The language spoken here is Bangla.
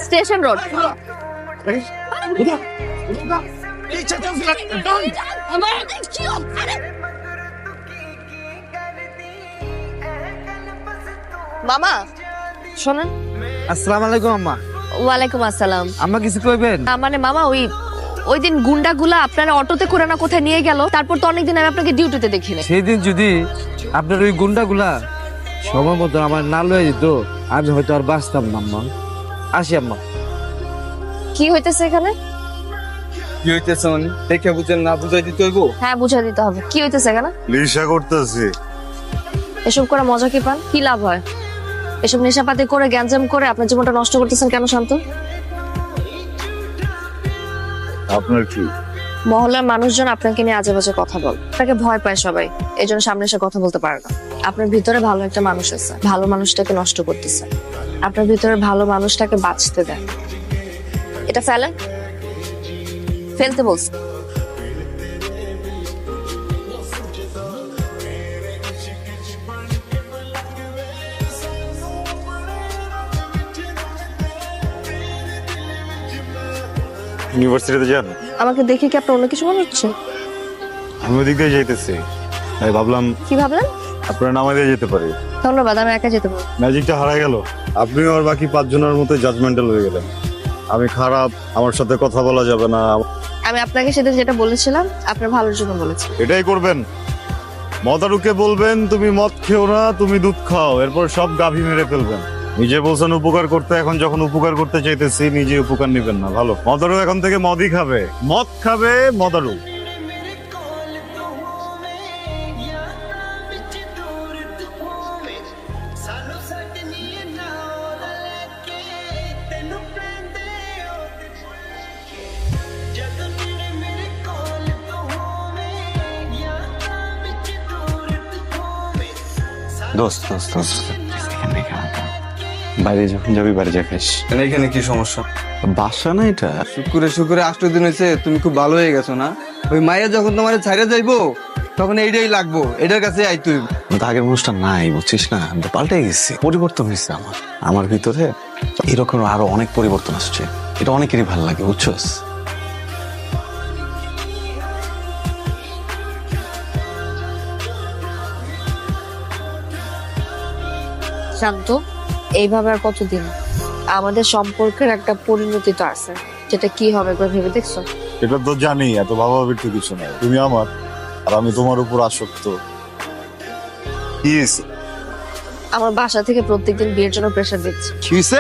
Station road. মামা শোনেন। আসসালামু আলাইকুম আম্মা। ওয়ালাইকুম আসসালাম। আম্মা কিছু কইবেন? মানে মামা ওই দিন গুন্ডাগুলা আপনারা অটোতে করে না কোথায় নিয়ে গেল, তারপর তো অনেকদিন আমি আপনাকে ডিউটিতে দেখিনি। সেই দিন যদি আপনার ওই গুন্ডাগুলা সময় মতো আমার না লয়ে যেত, আমি হয়তো আর বাঁচতাম না আম্মা। আসি আম্মা। কি হইতেছে এখানে? কি হইতেছে মানে দেখে বুঝেন না, বুঝাই দিতে হইব? হ্যাঁ বুঝা দিতে হবে। কি হইতেছে এখানে? নেশা করতেছি। এসব করে মজা কি পান? কি লাভ হয়? এসব নেশাপাতি করে গ্যাঞ্জাম করে আপনার জীবনটা নষ্ট করতেছেন কেন শান্ত? আপনার কি? মহল্লার মানুষজন আপনাকে নিয়ে আজে বাজে কথা বল, আপনাকে ভয় পায় সবাই, এই জন্য সামনে এসে কথা বলতে পারে না। আপনার ভিতরে ভালো একটা মানুষ আছে, ভালো মানুষটাকে নষ্ট করতেছে। আপনার ভিতরে ভালো মানুষটাকে বাঁচতে দেন। এটা ফেলেন, ফেলতে বলছে। ইউনিভার্সিটিতে যান? আমাকে দেখে কি আপনার অন্য কিছু মনে হচ্ছে? আমি ওদিক দিয়ে যাইতেছি, তাই ভাবলাম কি ভাবলেন? আপনারা নামাই দিয়ে যেতে পারি। ধন্যবাদ, আমি একা যেতে পারবো। ম্যাজিকটা হারা গেল। আপনিও আর বাকি 5 জনের মতো জাজমেন্টাল হয়ে গেলেন। আমি খারাপ, আমার সাথে কথা বলা যাবে না। আমি আপনাকে সেদিন যেটা বলেছিলাম আপনার ভালোর জন্য বলেছি। এটাই করবেন। মদারুকে বলবেন তুমি মদ খেও না, তুমি দুধ খাও, এরপর সব গাভী মেরে ফেলবেন। নিজে বলছেন উপকার করতে, এখন যখন উপকার করতে চাইতেছি নিজে উপকার নিবেন না। ভালো, মদারু এখন থেকে মদই খাবে, মদ খাবে মদারু। দোস্ত দোস্ত দোস্ত এখানে বাইরে যখন যাবি বাড়ি যা খাইস। এখানে কি সমস্যা? বাসা না এটা। শুক্রে শুক্রে 8 দিন হয়েছে, তুমি খুব ভালো হয়ে গেছো না? ওই মায়ের যখন তোমার ছাইরে যাইবো তখন এইটাই লাগবো, এটার কাছে আই তুই। আগের মানুষটা নাই, বুঝছিস না? আমি তো পাল্টে গেছি, পরিবর্তন হয়েছে আমার ভিতরে। এরকম আরো অনেক পরিবর্তন আসছে, এটা অনেকেরই ভালো লাগে, বুঝছস? শান্ত, এইভাবে আর কতদিন? আমাদের সম্পর্কের একটা পরিণতি তো আছে, যেটা কি হবে একবার ভেবে দেখছো? এটা তো জানি, এত ভাবাভাবির তো কিছু নাই। তুমি আমার আর আমি তোমার উপর আসক্ত। কি হয়েছে? আমার বাসা থেকে প্রত্যেকদিন বিয়ের জন্য প্রেশার দিচ্ছে। কি হয়েছে?